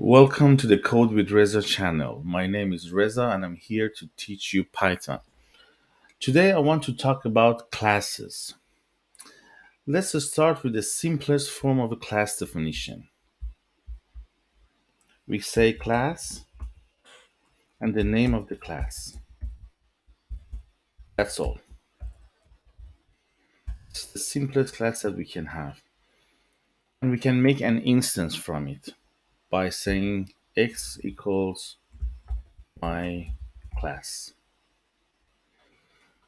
Welcome to the Code with Reza channel. My name is Reza and I'm here to teach you Python. Today I want to talk about classes. Let's start with the simplest form of a class definition. We say class and the name of the class. That's all. It's the simplest class that we can have. And we can make an instance from it by saying x equals my class.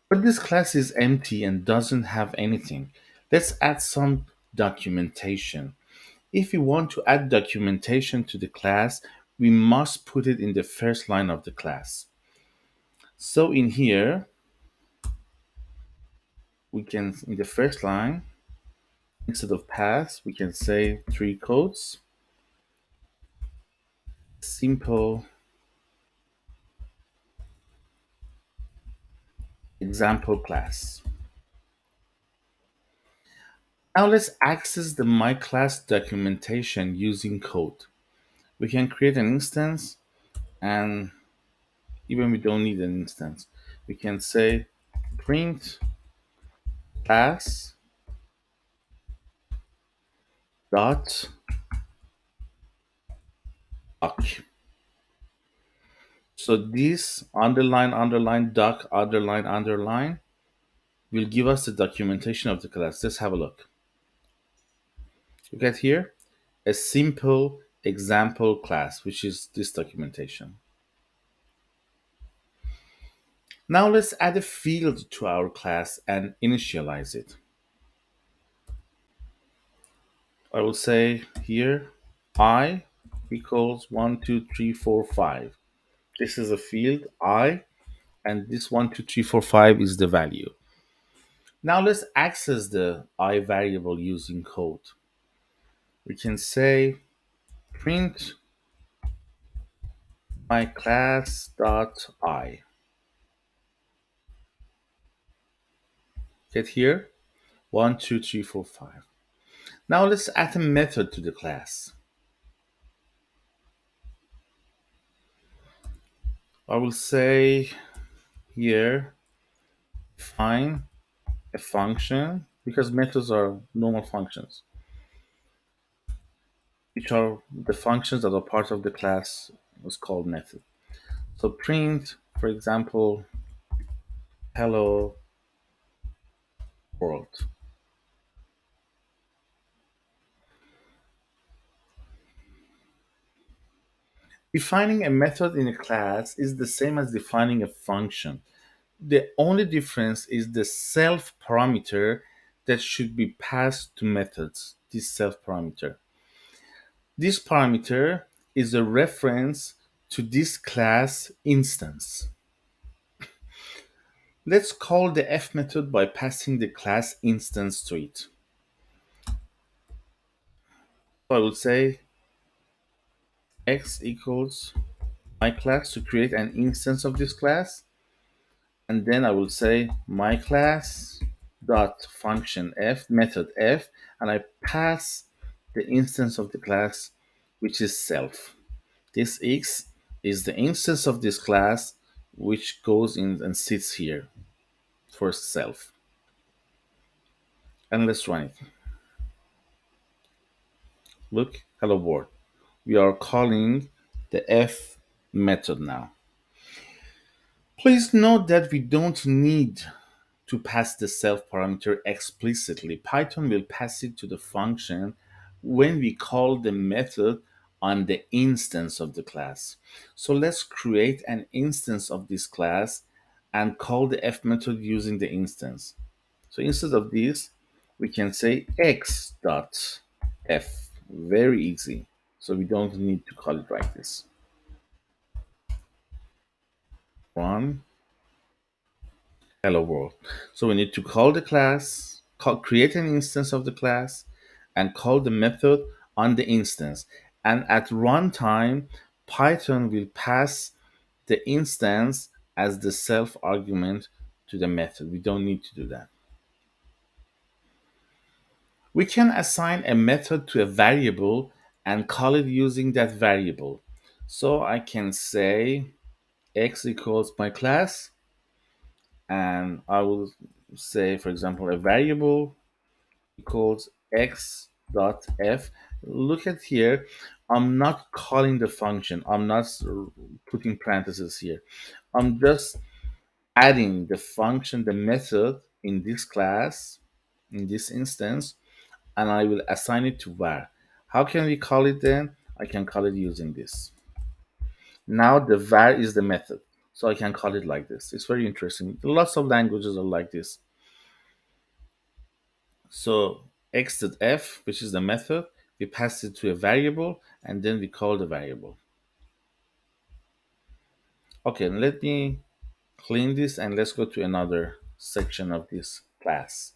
But this class is empty and doesn't have anything. Let's add some documentation. If we want to add documentation to the class, we must put it in the first line of the class. So in here, we can, in the first line, instead of pass, we can say three quotes, simple example class. Now let's access the my class documentation using code. We can create an instance, and even we don't need an instance, we can say print class dot doc. So this underline doc underline will give us the documentation of the class. Let's have a look. Look at here, a simple example class, which is this documentation. Now let's add a field to our class and initialize it. I will say here I equals 1, 2, 3, 4, 5. This is a field I, and this 1, 2, 3, 4, 5 is the value. Now let's access the I variable using code. We can say print my class dot I. Get here 1, 2, 3, 4, 5. Now let's add a method to the class. I will say here define a function, because methods are normal functions, which are the functions that are part of the class was called method. So print, for example, hello world. Defining a method in a class is the same as defining a function. The only difference is the self parameter that should be passed to methods. This self parameter. This parameter is a reference to this class instance. Let's call the f method by passing the class instance to it. So I will say x equals my class to create an instance of this class, and then I will say my class dot function f method f, and I pass the instance of the class, which is self. This x is the instance of this class which goes in and sits here for self. And let's run it. Look, hello world. We are calling the f method now. Please note that we don't need to pass the self parameter explicitly. Python will pass it to the function when we call the method on the instance of the class. So let's create an instance of this class and call the f method using the instance. So instead of this, we can say x dot f. Very easy. So we don't need to call it like this. Run hello world. So we need to call the class, create an instance of the class, and call the method on the instance. And at runtime, Python will pass the instance as the self argument to the method. We don't need to do that. We can assign a method to a variable and call it using that variable. So I can say x equals my class, and I will say, for example, a variable equals x dot f. Look at here. I'm not calling the function. I'm not putting parentheses here. I'm just adding the function, the method in this class, in this instance, and I will assign it to var. How can we call it then? I can call it using this. Now the var is the method. So I can call it like this. It's very interesting. Lots of languages are like this. So x.f, which is the method, we pass it to a variable and then we call the variable. Okay, let me clean this and let's go to another section of this class.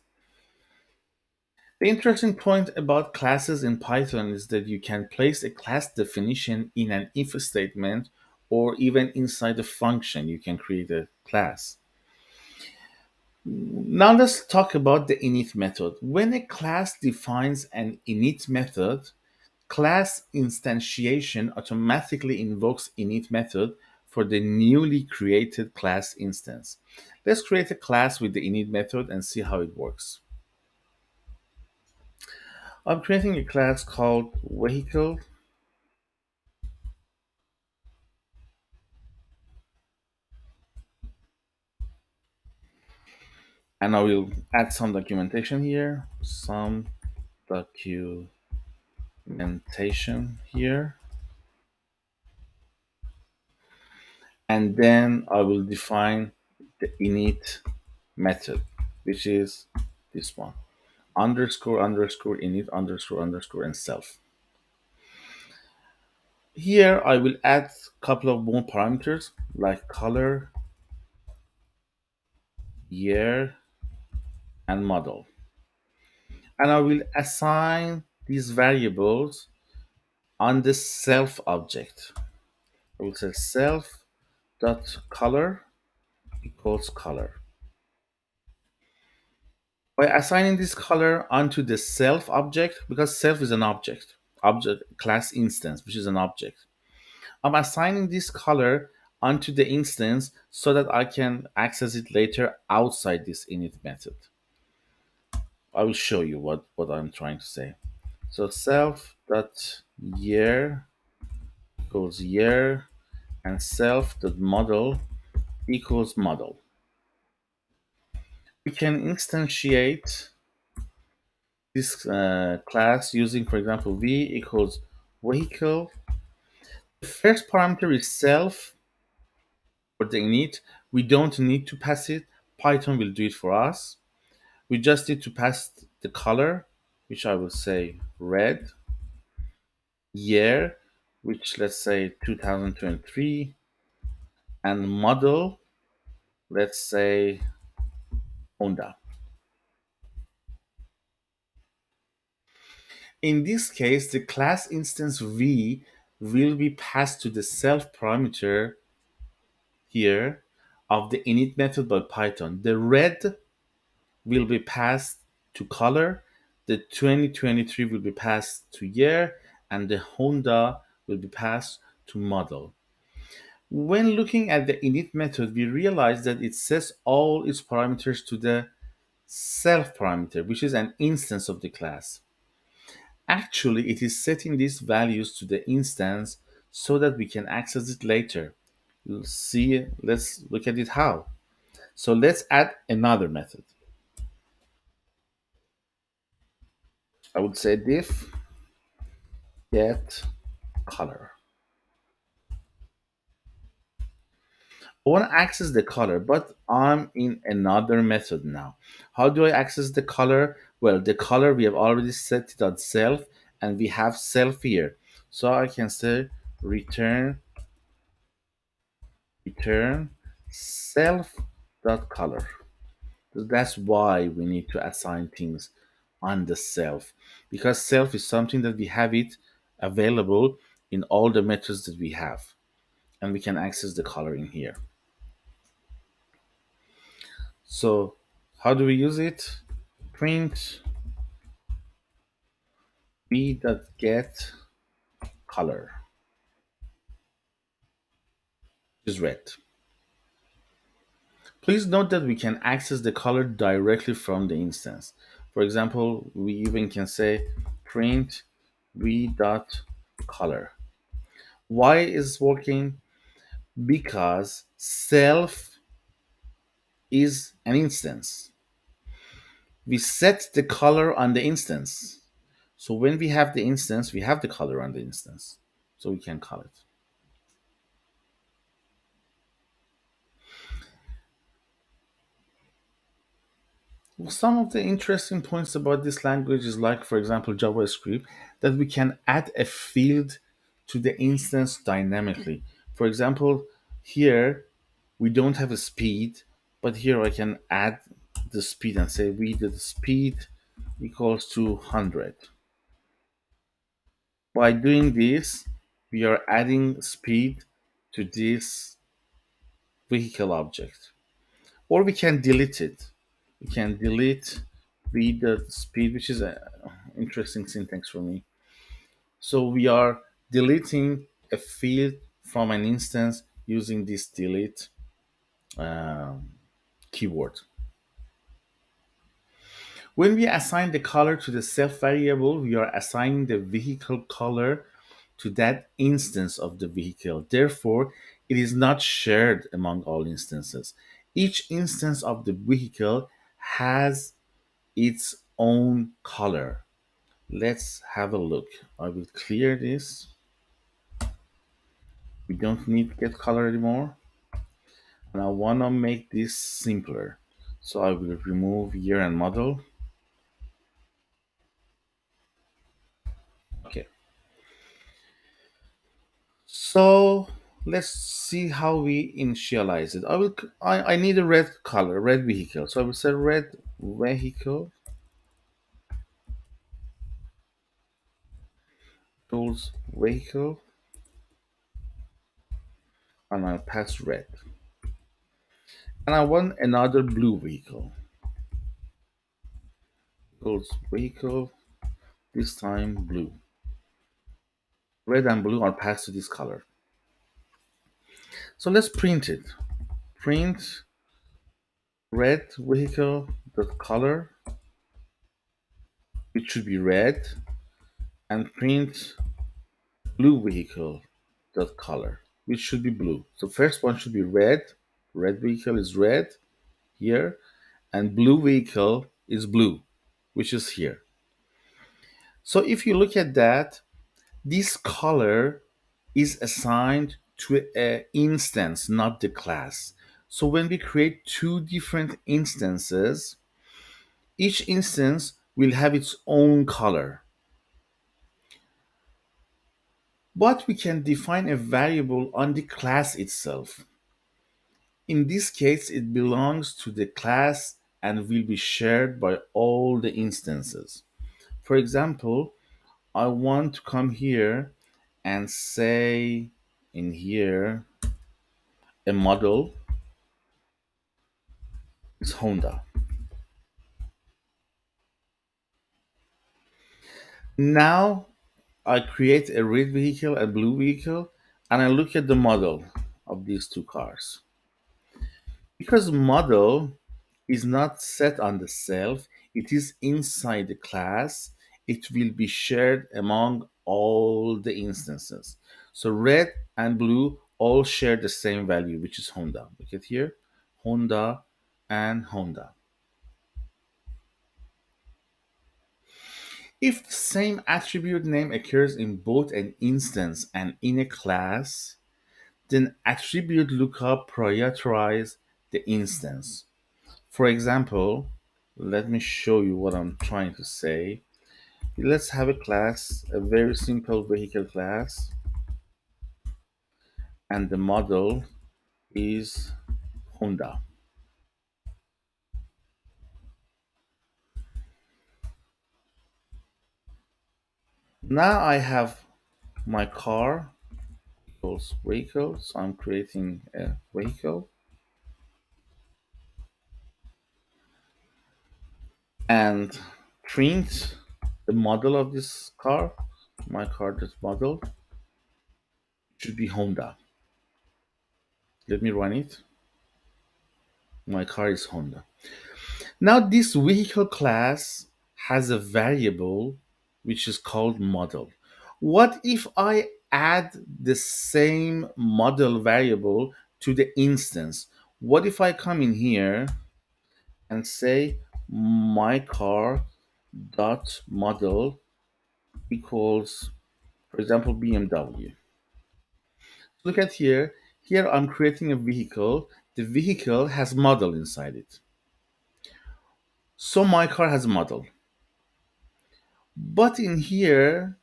The interesting point about classes in Python is that you can place a class definition in an if statement or even inside a function. You can create a class. Now let's talk about the init method. When a class defines an init method, class instantiation automatically invokes init method for the newly created class instance. Let's create a class with the init method and see how it works. I'm creating a class called vehicle, and I will add some documentation here. Some documentation here. And then I will define the init method, which is this one. Underscore, underscore, init, underscore, underscore, and self. Here I will add a couple of more parameters like color, year, and model. And I will assign these variables on the self object. I will say self dot color equals color. By assigning this color onto the self object, because self is an object class instance, which is an object, I'm assigning this color onto the instance so that I can access it later outside this init method. I will show you what I'm trying to say. So self dot year equals year and self dot model equals model. We can instantiate this class using, for example, v equals vehicle. The first parameter is self for the init. We don't need to pass it. Python will do it for us. We just need to pass the color, which I will say red, year, which let's say 2023, and model, let's say Honda. In this case, the class instance v will be passed to the self parameter here of the init method by Python. The red will be passed to color, the 2023 will be passed to year, and the Honda will be passed to model. When looking at the init method, we realize that it sets all its parameters to the self parameter, which is an instance of the class. Actually, it is setting these values to the instance so that we can access it later. Let's look at it how. So let's add another method. I would say diff get color. I want to access the color, but I'm in another method now. How do I access the color? Well, the color we have already set it on self, and we have self here. So I can say return self dot color. So that's why we need to assign things on the self, because self is something that we have it available in all the methods that we have, and we can access the color in here. So how do we use it? Print b.get color, which is red. Please note that we can access the color directly from the instance. For example, we even can say print v dot color. Why is working? Because self is an instance. We set the color on the instance. So when we have the instance, we have the color on the instance. So we can call it. Well, some of the interesting points about this language is like, for example, JavaScript, that we can add a field to the instance dynamically. For example, here we don't have a speed, but here I can add the speed and say we the speed equals to 100. By doing this, we are adding speed to this vehicle object. Or we can delete it. We can delete read the speed, which is an interesting syntax for me. So we are deleting a field from an instance using this delete um, keyword. When we assign the color to the self variable, we are assigning the vehicle color to that instance of the vehicle. Therefore, it is not shared among all instances. Each instance of the vehicle has its own color. Let's have a look. I will clear this. We don't need to get color anymore. And I want to make this simpler. So I will remove year and model. Okay. So let's see how we initialize it. I need a red color, red vehicle. So I will say red vehicle tools vehicle and I'll pass red. And I want another blue vehicle. Tools vehicle, this time blue. Red and blue are passed to this color. So let's print it. Print red vehicle dot color, it should be red, and print blue vehicle dot color, which should be blue. So first one should be red. Red vehicle is red here, and blue vehicle is blue, which is here. So if you look at that, this color is assigned to an instance, not the class. So when we create two different instances, each instance will have its own color. But we can define a variable on the class itself. In this case, it belongs to the class and will be shared by all the instances. For example, I want to come here and say in here a model is Honda. Now I create a red vehicle, a blue vehicle, and I look at the model of these two cars. Because model is not set on the self, it is inside the class, it will be shared among all the instances. So red and blue all share the same value, which is Honda. Look at here, Honda and Honda. If the same attribute name occurs in both an instance and in a class, then attribute lookup prioritize the instance. For example, let me show you what I'm trying to say. Let's have a class, a very simple vehicle class, and the model is Honda. Now I have my car equals vehicle, so I'm creating a vehicle and print the model of this car, my car is model. should be Honda. Let me run it. My car is Honda. Now, this vehicle class has a variable which is called model. What if I add the same model variable to the instance? What if I come in here and say my car dot model equals, for example, BMW? Look at here. Here I'm creating a vehicle. The vehicle has model inside it. So my car has a model. But in here,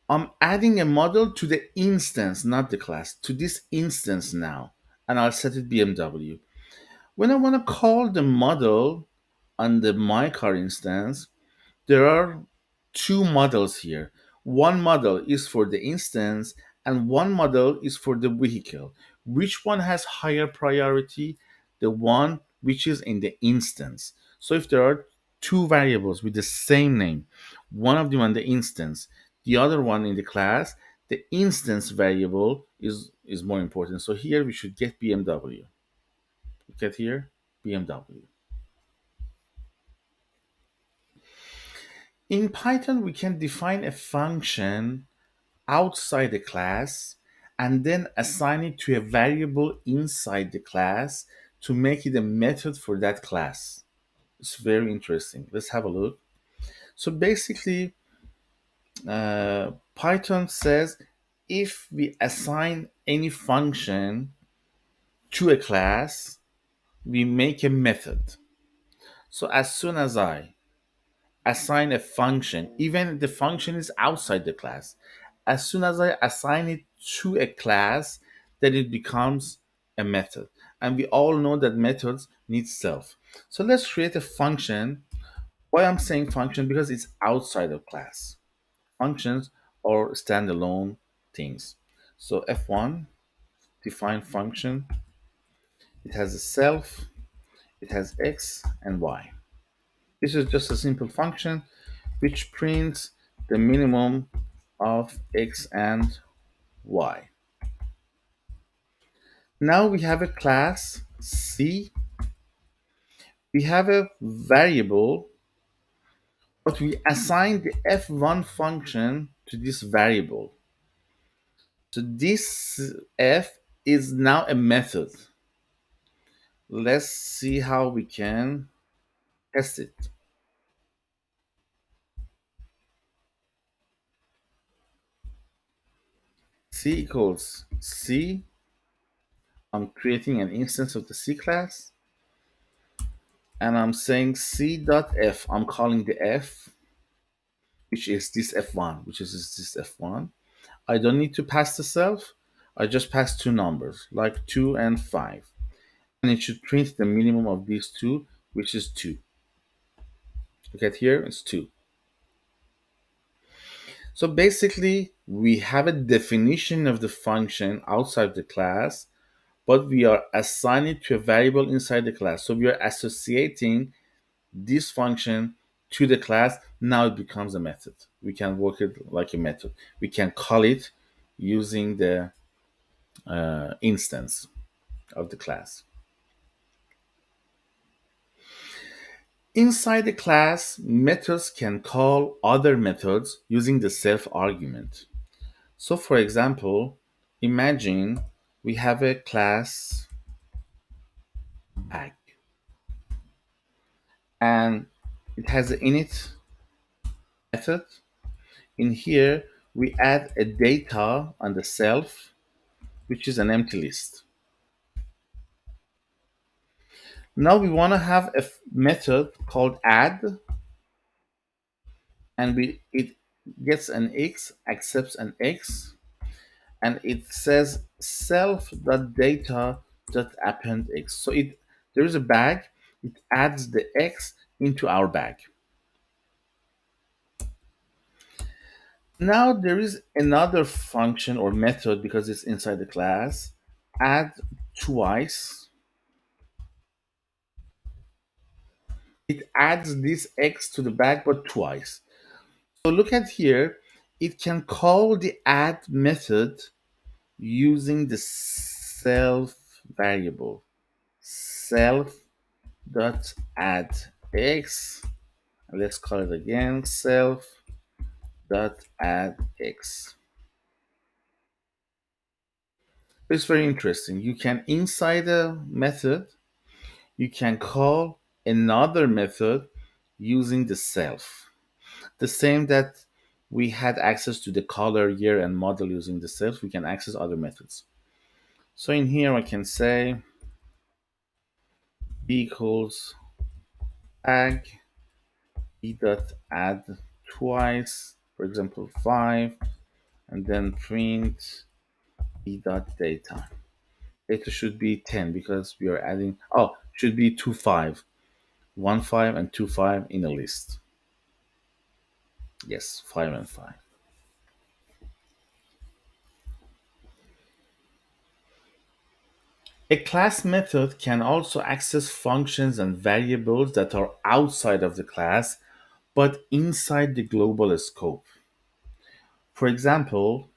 I'm adding a model to the instance, not the class, to this instance now. And I'll set it BMW. When I want to call the model on the my car instance, there are two models here. One model is for the instance, and one model is for the vehicle. Which one has higher priority? The one which is in the instance. So if there are two variables with the same name, one of them on the instance, the other one in the class, the instance variable is more important. So here we should get BMW. Look at here, BMW. In Python, we can define a function outside the class and then assign it to a variable inside the class to make it a method for that class. It's very interesting. Let's have a look. So basically, Python says if we assign any function to a class, we make a method. So as soon as I assign a function, even if the function is outside the class, as soon as I assign it to a class, then it becomes a method. And we all know that methods need self. So let's create a function. Why I'm saying function? Because it's outside of class. Functions are standalone things. So F1, define function. It has a self, it has X and Y. This is just a simple function which prints the minimum of X and Y. Now we have a class C. We have a variable, but we assign the F1 function to this variable. So this F is now a method. Let's see how we can test it. C equals C. I'm creating an instance of the C class. And I'm saying C.F. I'm calling the F, which is this F1, which is this F1. I don't need to pass the self. I just pass two numbers, like 2 and 5. And it should print the minimum of these two, which is 2. Look at here, it's 2. So basically, we have a definition of the function outside the class, but we are assigning it to a variable inside the class. So we are associating this function to the class. Now it becomes a method. We can work it like a method. We can call it using the instance of the class. Inside the class, methods can call other methods using the self argument. So, for example, imagine we have a class bag and it has an init method. In here, we add a data on the self, which is an empty list. Now we want to have a method called add, and it gets an x, accepts an x, and it says self.data.append x. So there is a bag, it adds the x into our bag. Now there is another function or method because it's inside the class, add twice. It adds this x to the bag but twice. So look at here, it can call the add method using the self variable. Self dot add x. Let's call it again. Self dot add x. It's very interesting. You can inside a method, you can call another method using the self. The same that we had access to the color, year, and model using the self, we can access other methods. So in here, I can say b equals tag b dot add twice, for example, 5, and then print b dot data. Data should be 10 because we are adding, oh, should be 2, 5. 1, 5, and 2, 5 in a list. Yes, 5 and 5. A class method can also access functions and variables that are outside of the class but inside the global scope. For example,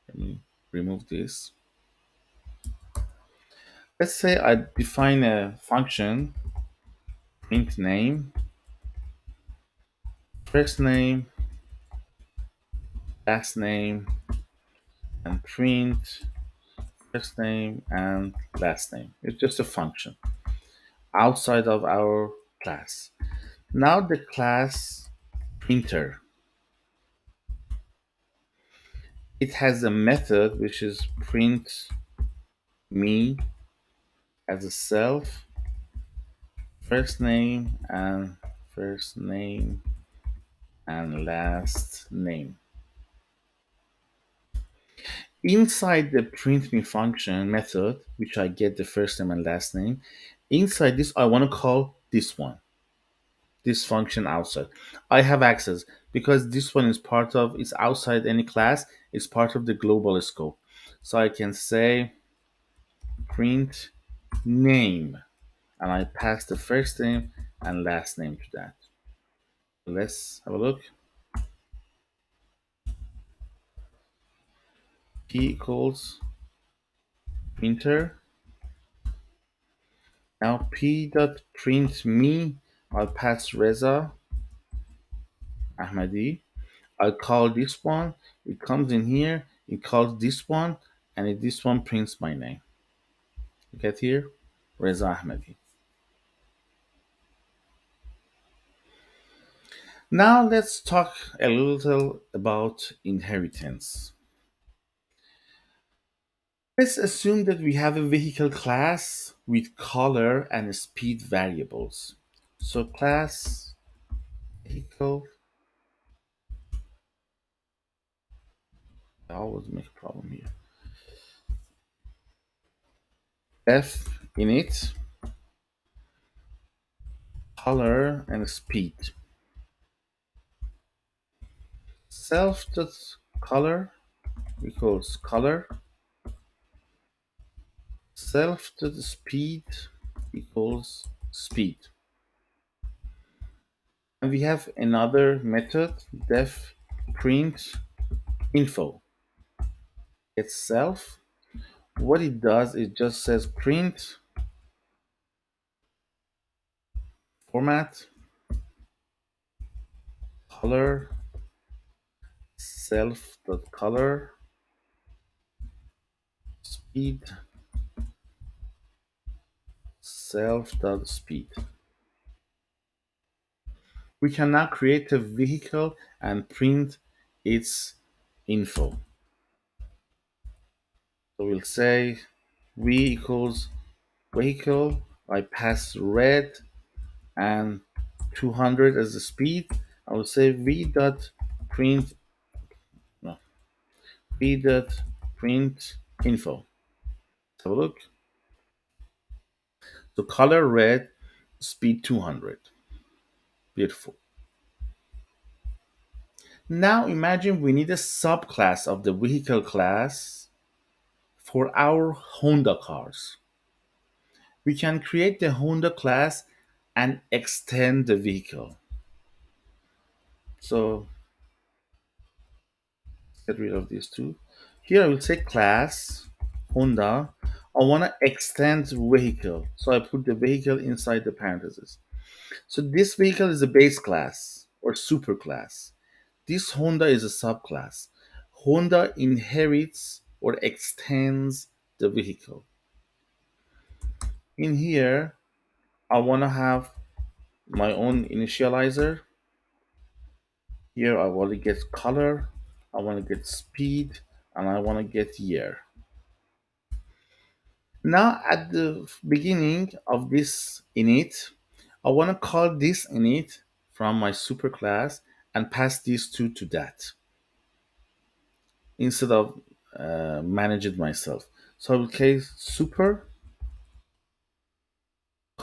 let me remove this. Let's say I define a function, print name, first name, last name, and print first name and last name. It's just a function outside of our class. Now the class printer, it has a method which is print me as a self, first name and first name and last name. Inside the print me function method, which I get the first name and last name, inside this I want to call this one, this function outside. I have access because this one is part of, it's outside any class, it's part of the global scope. So I can say print name and I pass the first name and last name to that. Let's have a look. P equals printer. Now p dot print me. I'll pass Reza Ahmadi. I'll call this one. It comes in here. It calls this one, and this one prints my name. Get here, Reza Ahmadi. Now let's talk a little about inheritance. Let's assume that we have a vehicle class with color and speed variables. So class vehicle, I always make a problem here. F in it, color and speed. Self dot color equals color. Self dot speed equals speed. And we have another method, def print info. It's self. What it does, it just says print format color self dot color speed self dot speed. We can now create a vehicle and print its info. So we'll say v equals vehicle. I pass red and 200 as the speed. I will say v dot print no, v dot print info. Let's have a look. So color red, speed 200. Beautiful. Now imagine we need a subclass of the vehicle class for our Honda cars. We can create the Honda class and extend the vehicle. So Get rid of these two. Here I will say class Honda. I want to extend vehicle. So I put the vehicle inside the parentheses. So this vehicle is a base class or super class. This Honda is a subclass. Honda inherits or extends the vehicle. In here, I want to have my own initializer. Here, I want to get color, I want to get speed, and I want to get year. Now, at the beginning of this init, I want to call this init from my superclass and pass these two to that instead of manage it myself. So I will case super,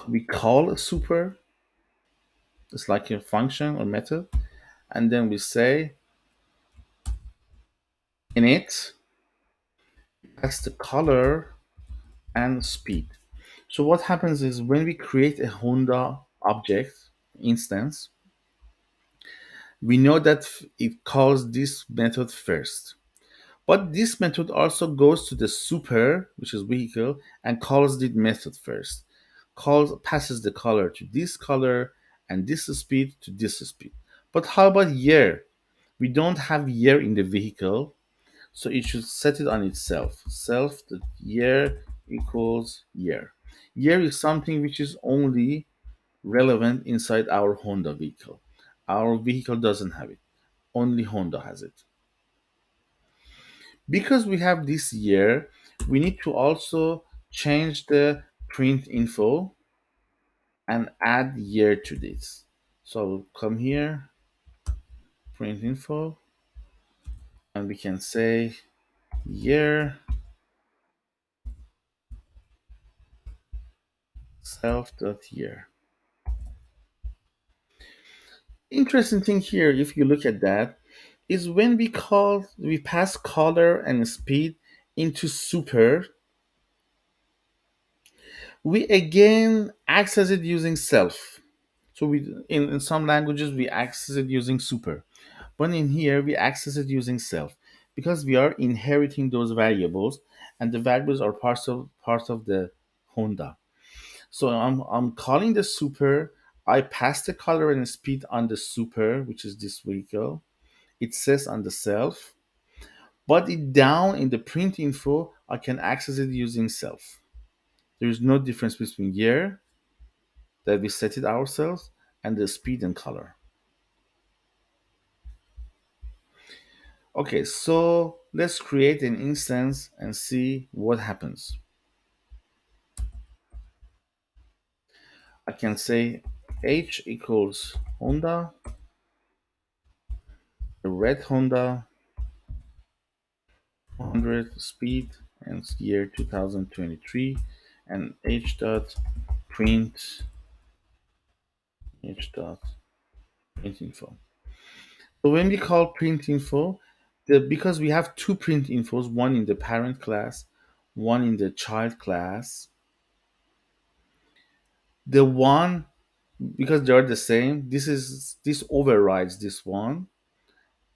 we call a super, it's like a function or method, and then we say init, pass the color and speed. So what happens is when we create a Honda object instance, we know that it calls this method first. But this method also goes to the super, which is vehicle, and calls the method first. Calls passes the color to this color and this speed to this speed. But how about year? We don't have year in the vehicle, so it should set it on itself. Self the year equals year. Year is something which is only relevant inside our Honda vehicle. Our vehicle doesn't have it. Only Honda has it. Because we have this year, we need to also change the print info and add year to this. So come here, print info, and we can say year self.year. Interesting thing here, if you look at that, is when we pass color and speed into super, we again access it using self. So in some languages we access it using super, but in here we access it using self because we are inheriting those variables, and the variables are part of the Honda. So I'm calling the super. I pass the color and speed on the super, which is this vehicle. It says on the self, but it down in the print info, I can access it using self. There is no difference between year that we set it ourselves and the speed and color. Okay, so let's create an instance and see what happens. I can say H equals Honda, the red Honda, 100 speed and year 2023, and H dot print H dot print info. So when we call print info, because we have two print infos, one in the parent class, one in the child class, the one, because they are the same, this overrides this one,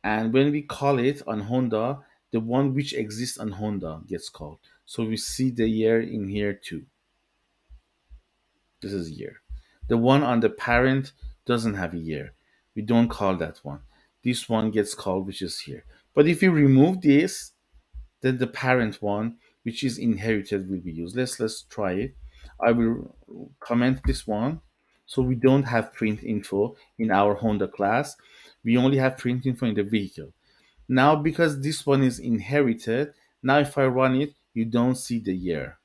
and when we call it on Honda, the one which exists on Honda gets called. So we see the year in here too. This is year. The one on the parent doesn't have a year. We don't call that one. This one gets called, which is here. But if you remove this, then the parent one, which is inherited, will be used. Let's try it. I will comment this one. So we don't have print info in our Honda class. We only have print info in the vehicle. Now, because this one is inherited, now if I run it, you don't see the year.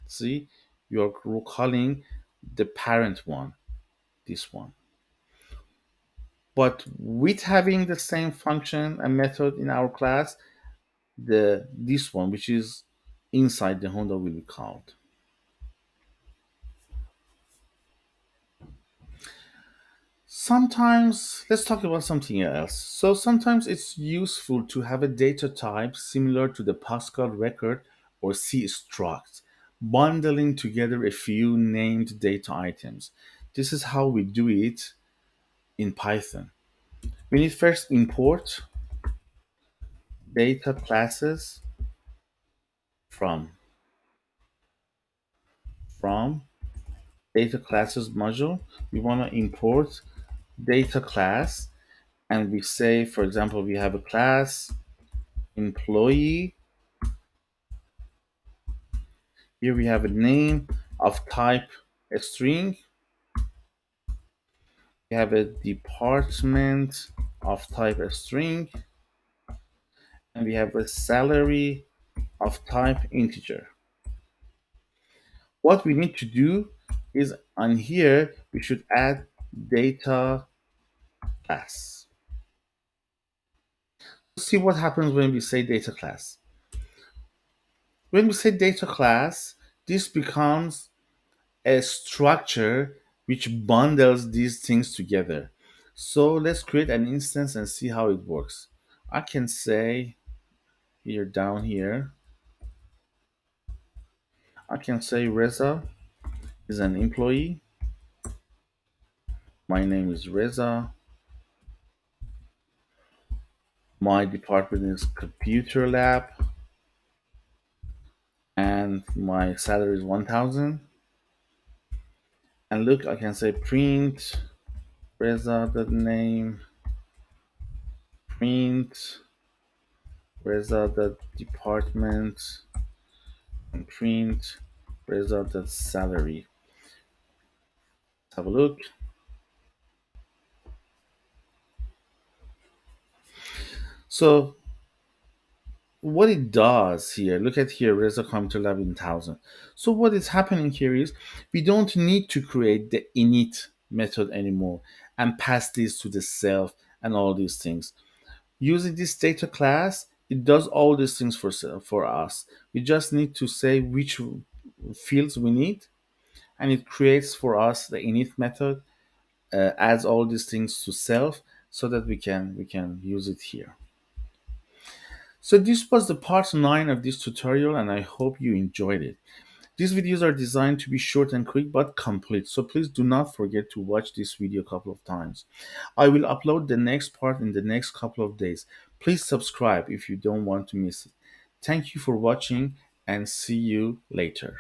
See, you're calling the parent one, this one. But with having the same function and method in our class, this one, which is inside the Honda, will be called. Sometimes, let's talk about something else. So sometimes it's useful to have a data type similar to the Pascal record or C struct, bundling together a few named data items. This is how we do it in Python. We need first import data classes from from data classes module. We want to import data class, and we say, for example, we have a class employee. Here we have a name of type a string. We have a department of type a string, and we have a salary of type integer. What we need to do is on here, we should add data class. See what happens when we say data class. When we say data class, this becomes a structure which bundles these things together. So let's create an instance and see how it works. I can say here down here, I can say Reza is an employee. My name is Reza. My department is computer lab and my salary is 1000. And look, I can say print Reza the name, print Reza the department, and print Reza the salary. Let's have a look. So what it does here, look at here, Reza Computer Lab in 1000. So what is happening here is we don't need to create the init method anymore and pass this to the self and all these things. Using this data class, it does all these things for us. We just need to say which fields we need, and it creates for us the init method, adds all these things to self so that we can use it here. So this was the part 9 of this tutorial, and I hope you enjoyed it. These videos are designed to be short and quick but complete, so please do not forget to watch this video a couple of times. I will upload the next part in the next couple of days. Please subscribe if you don't want to miss it. Thank you for watching and see you later.